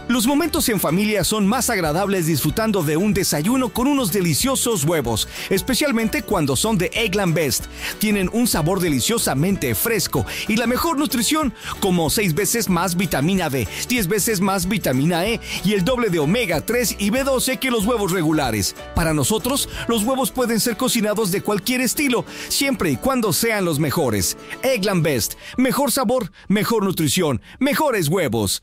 Los momentos en familia son más agradables disfrutando de un desayuno con unos deliciosos huevos, especialmente cuando son de Eggland Best. Tienen un sabor deliciosamente fresco y la mejor nutrición, como 6 veces más vitamina D, 10 veces más vitamina E y el doble de omega 3 y B12 que los huevos regulares. Para nosotros, los huevos pueden ser cocinados de cualquier estilo, siempre y cuando sean los mejores. Eggland Best, mejor sabor, mejor nutrición, mejores huevos.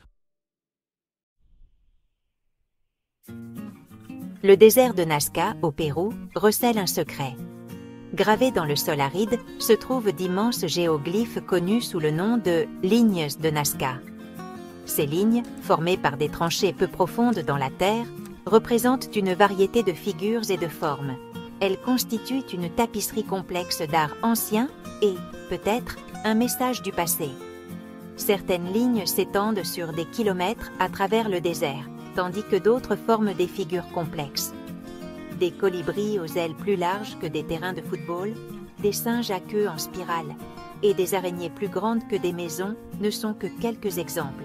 Le désert de Nazca, au Pérou, recèle un secret. Gravés dans le sol aride se trouvent d'immenses géoglyphes connus sous le nom de lignes de Nazca. Ces lignes, formées par des tranchées peu profondes dans la terre, représentent une variété de figures et de formes. Elles constituent une tapisserie complexe d'art ancien et, peut-être, un message du passé. Certaines lignes s'étendent sur des kilomètres à travers le désert, tandis que d'autres forment des figures complexes. Des colibris aux ailes plus larges que des terrains de football, des singes à queue en spirale et des araignées plus grandes que des maisons ne sont que quelques exemples.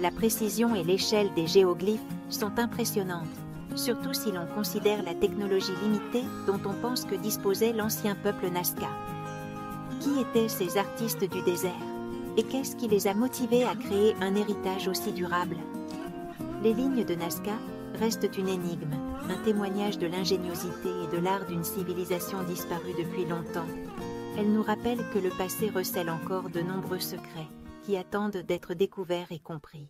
La précision et l'échelle des géoglyphes sont impressionnantes, surtout si l'on considère la technologie limitée dont on pense que disposait l'ancien peuple Nazca. Qui étaient ces artistes du désert? Et qu'est-ce qui les a motivés à créer un héritage aussi durable? Les lignes de Nazca restent une énigme, un témoignage de l'ingéniosité et de l'art d'une civilisation disparue depuis longtemps. Elles nous rappellent que le passé recèle encore de nombreux secrets qui attendent d'être découverts et compris.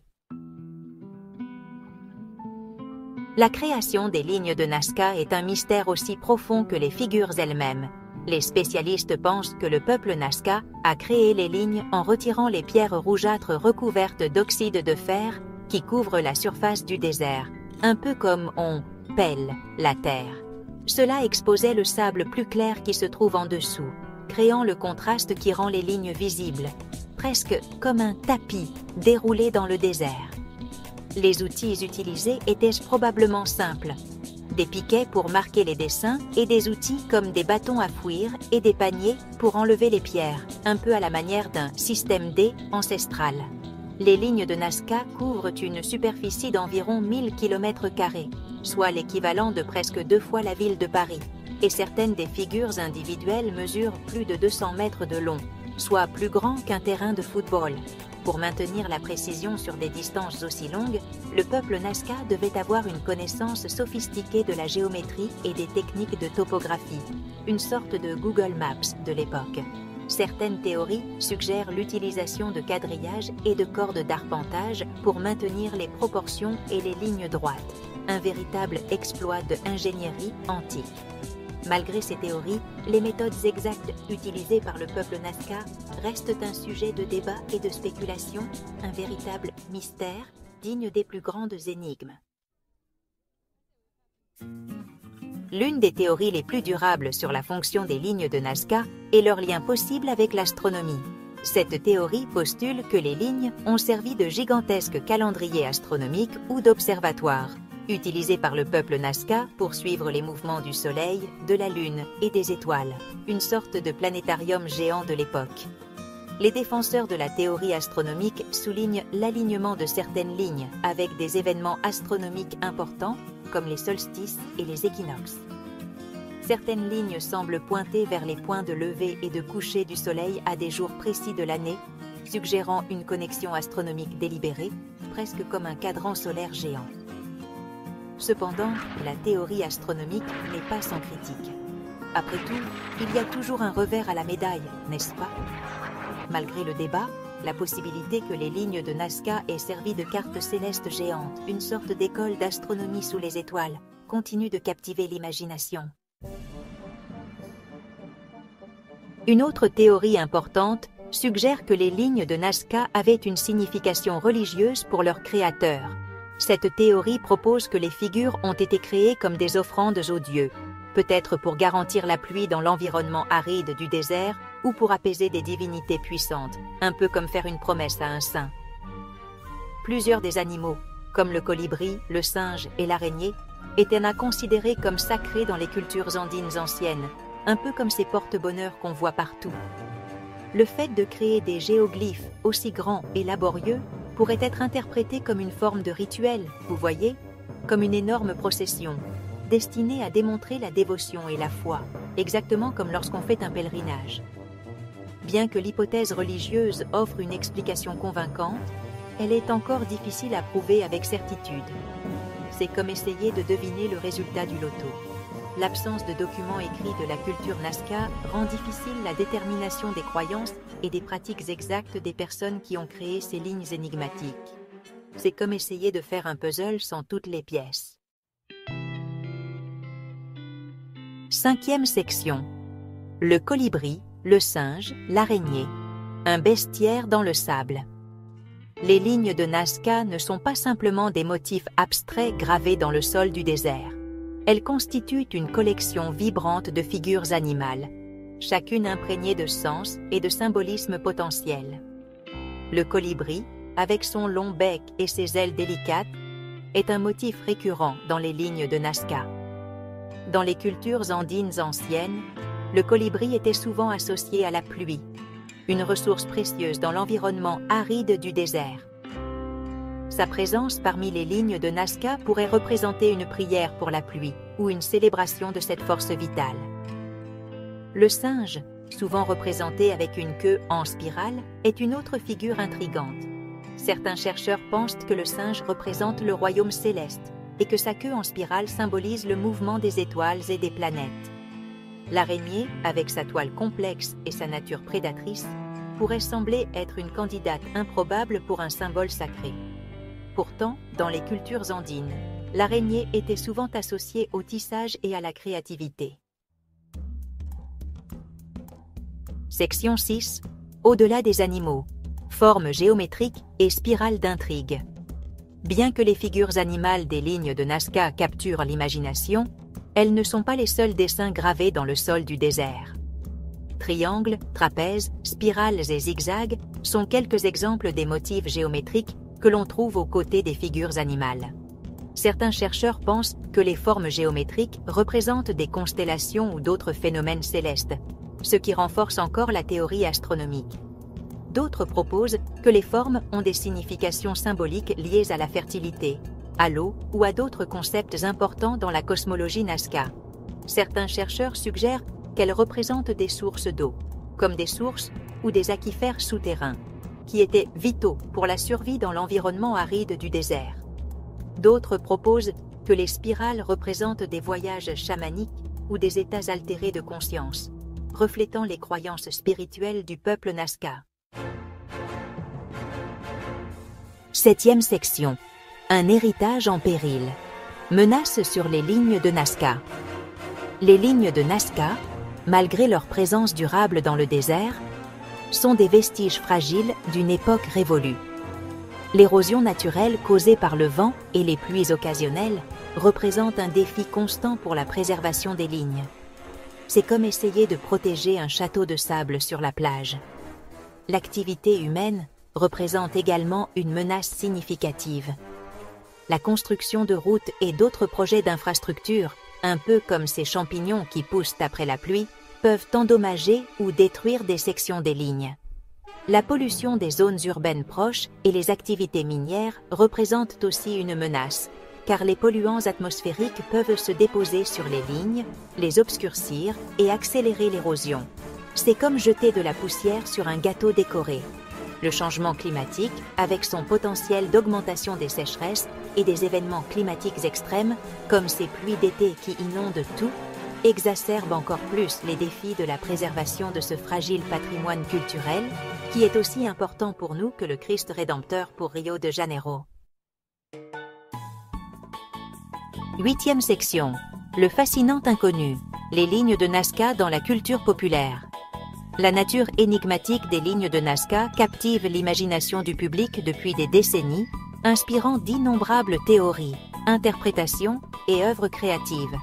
La création des lignes de Nazca est un mystère aussi profond que les figures elles-mêmes. Les spécialistes pensent que le peuple Nazca a créé les lignes en retirant les pierres rougeâtres recouvertes d'oxyde de fer qui couvrent la surface du désert, un peu comme on pèle la terre. Cela exposait le sable plus clair qui se trouve en dessous, créant le contraste qui rend les lignes visibles, presque comme un tapis déroulé dans le désert. Les outils utilisés étaient probablement simples. Des piquets pour marquer les dessins et des outils comme des bâtons à fouir et des paniers pour enlever les pierres, un peu à la manière d'un système D ancestral. Les lignes de Nazca couvrent une superficie d'environ 1000 km², soit l'équivalent de presque 2 fois la ville de Paris, et certaines des figures individuelles mesurent plus de 200 mètres de long, soit plus grand qu'un terrain de football. Pour maintenir la précision sur des distances aussi longues, le peuple Nazca devait avoir une connaissance sophistiquée de la géométrie et des techniques de topographie, une sorte de Google Maps de l'époque. Certaines théories suggèrent l'utilisation de quadrillages et de cordes d'arpentage pour maintenir les proportions et les lignes droites, un véritable exploit de ingénierie antique. Malgré ces théories, les méthodes exactes utilisées par le peuple Nazca restent un sujet de débat et de spéculation, un véritable mystère digne des plus grandes énigmes. L'une des théories les plus durables sur la fonction des lignes de Nazca est leur lien possible avec l'astronomie. Cette théorie postule que les lignes ont servi de gigantesques calendriers astronomiques ou d'observatoires, utilisés par le peuple Nazca pour suivre les mouvements du Soleil, de la Lune et des étoiles, une sorte de planétarium géant de l'époque. Les défenseurs de la théorie astronomique soulignent l'alignement de certaines lignes avec des événements astronomiques importants comme les solstices et les équinoxes. Certaines lignes semblent pointer vers les points de lever et de coucher du Soleil à des jours précis de l'année, suggérant une connexion astronomique délibérée, presque comme un cadran solaire géant. Cependant, la théorie astronomique n'est pas sans critique. Après tout, il y a toujours un revers à la médaille, n'est-ce pas? Malgré le débat, la possibilité que les lignes de Nazca aient servi de carte céleste géante, une sorte d'école d'astronomie sous les étoiles, continue de captiver l'imagination. Une autre théorie importante suggère que les lignes de Nazca avaient une signification religieuse pour leur créateur. Cette théorie propose que les figures ont été créées comme des offrandes aux dieux, peut-être pour garantir la pluie dans l'environnement aride du désert ou pour apaiser des divinités puissantes, un peu comme faire une promesse à un saint. Plusieurs des animaux, comme le colibri, le singe et l'araignée, étaient considérés comme sacrés dans les cultures andines anciennes, un peu comme ces porte-bonheur qu'on voit partout. Le fait de créer des géoglyphes aussi grands et laborieux pourrait être interprété comme une forme de rituel, vous voyez, comme une énorme procession, destinée à démontrer la dévotion et la foi, exactement comme lorsqu'on fait un pèlerinage. Bien que l'hypothèse religieuse offre une explication convaincante, elle est encore difficile à prouver avec certitude. C'est comme essayer de deviner le résultat du loto. L'absence de documents écrits de la culture Nazca rend difficile la détermination des croyances et des pratiques exactes des personnes qui ont créé ces lignes énigmatiques. C'est comme essayer de faire un puzzle sans toutes les pièces. 5e section. Le colibri, le singe, l'araignée. Un bestiaire dans le sable. Les lignes de Nazca ne sont pas simplement des motifs abstraits gravés dans le sol du désert. Elles constituent une collection vibrante de figures animales, chacune imprégnée de sens et de symbolisme potentiel. Le colibri, avec son long bec et ses ailes délicates, est un motif récurrent dans les lignes de Nazca. Dans les cultures andines anciennes, le colibri était souvent associé à la pluie, une ressource précieuse dans l'environnement aride du désert. Sa présence parmi les lignes de Nazca pourrait représenter une prière pour la pluie ou une célébration de cette force vitale. Le singe, souvent représenté avec une queue en spirale, est une autre figure intrigante. Certains chercheurs pensent que le singe représente le royaume céleste et que sa queue en spirale symbolise le mouvement des étoiles et des planètes. L'araignée, avec sa toile complexe et sa nature prédatrice, pourrait sembler être une candidate improbable pour un symbole sacré. Pourtant, dans les cultures andines, l'araignée était souvent associée au tissage et à la créativité. Section 6. Au-delà des animaux. Formes géométriques et spirales d'intrigue. Bien que les figures animales des lignes de Nazca capturent l'imagination, elles ne sont pas les seuls dessins gravés dans le sol du désert. Triangles, trapèzes, spirales et zigzags sont quelques exemples des motifs géométriques que l'on trouve aux côtés des figures animales. Certains chercheurs pensent que les formes géométriques représentent des constellations ou d'autres phénomènes célestes, ce qui renforce encore la théorie astronomique. D'autres proposent que les formes ont des significations symboliques liées à la fertilité, à l'eau ou à d'autres concepts importants dans la cosmologie Nazca. Certains chercheurs suggèrent qu'elles représentent des sources d'eau, comme des sources ou des aquifères souterrains, qui étaient vitaux pour la survie dans l'environnement aride du désert. D'autres proposent que les spirales représentent des voyages chamaniques ou des états altérés de conscience, reflétant les croyances spirituelles du peuple Nazca. 7e section. Un héritage en péril. Menace sur les lignes de Nazca. Les lignes de Nazca, malgré leur présence durable dans le désert, sont des vestiges fragiles d'une époque révolue. L'érosion naturelle causée par le vent et les pluies occasionnelles représente un défi constant pour la préservation des lignes. C'est comme essayer de protéger un château de sable sur la plage. L'activité humaine représente également une menace significative. La construction de routes et d'autres projets d'infrastructures, un peu comme ces champignons qui poussent après la pluie, peuvent endommager ou détruire des sections des lignes. La pollution des zones urbaines proches et les activités minières représentent aussi une menace, car les polluants atmosphériques peuvent se déposer sur les lignes, les obscurcir et accélérer l'érosion. C'est comme jeter de la poussière sur un gâteau décoré. Le changement climatique, avec son potentiel d'augmentation des sécheresses et des événements climatiques extrêmes, comme ces pluies d'été qui inondent tout, exacerbe encore plus les défis de la préservation de ce fragile patrimoine culturel, qui est aussi important pour nous que le Christ Rédempteur pour Rio de Janeiro. 8e section. Le fascinant inconnu. Les lignes de Nazca dans la culture populaire. La nature énigmatique des lignes de Nazca captive l'imagination du public depuis des décennies, inspirant d'innombrables théories, interprétations et œuvres créatives.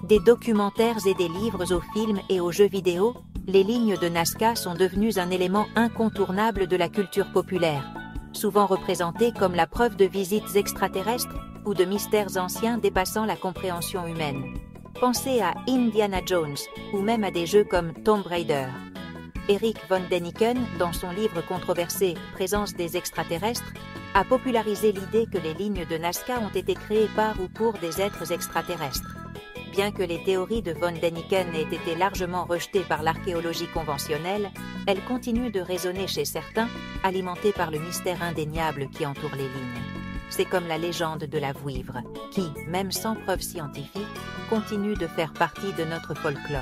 Des documentaires et des livres aux films et aux jeux vidéo, les lignes de Nazca sont devenues un élément incontournable de la culture populaire, souvent représentées comme la preuve de visites extraterrestres ou de mystères anciens dépassant la compréhension humaine. Pensez à Indiana Jones ou même à des jeux comme Tomb Raider. Eric von Däniken, dans son livre controversé « Présence des extraterrestres », a popularisé l'idée que les lignes de Nazca ont été créées par ou pour des êtres extraterrestres. Bien que les théories de von Däniken aient été largement rejetées par l'archéologie conventionnelle, elles continuent de résonner chez certains, alimentées par le mystère indéniable qui entoure les lignes. C'est comme la légende de la vouivre, qui, même sans preuve scientifique, continue de faire partie de notre folklore.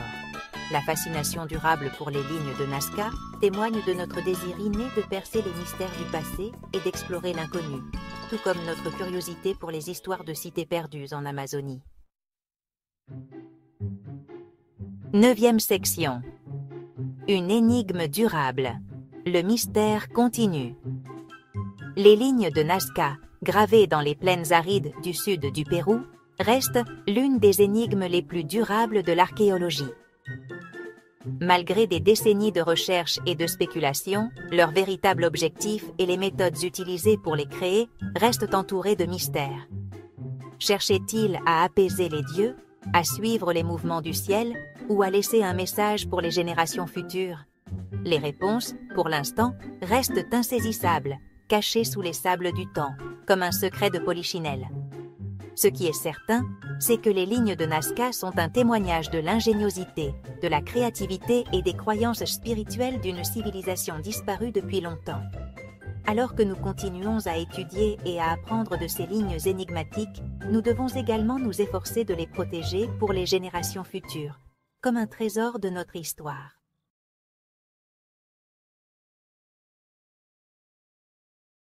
La fascination durable pour les lignes de Nazca témoigne de notre désir inné de percer les mystères du passé et d'explorer l'inconnu, tout comme notre curiosité pour les histoires de cités perdues en Amazonie. 9e section. Une énigme durable. Le mystère continue. Les lignes de Nazca, gravées dans les plaines arides du sud du Pérou, restent l'une des énigmes les plus durables de l'archéologie. Malgré des décennies de recherche et de spéculation, leur véritable objectif et les méthodes utilisées pour les créer restent entourés de mystères. Cherchait-il à apaiser les dieux, à suivre les mouvements du ciel ou à laisser un message pour les générations futures? Les réponses, pour l'instant, restent insaisissables, cachées sous les sables du temps, comme un secret de Polichinelle. Ce qui est certain, c'est que les lignes de Nazca sont un témoignage de l'ingéniosité, de la créativité et des croyances spirituelles d'une civilisation disparue depuis longtemps. Alors que nous continuons à étudier et à apprendre de ces lignes énigmatiques, nous devons également nous efforcer de les protéger pour les générations futures, comme un trésor de notre histoire.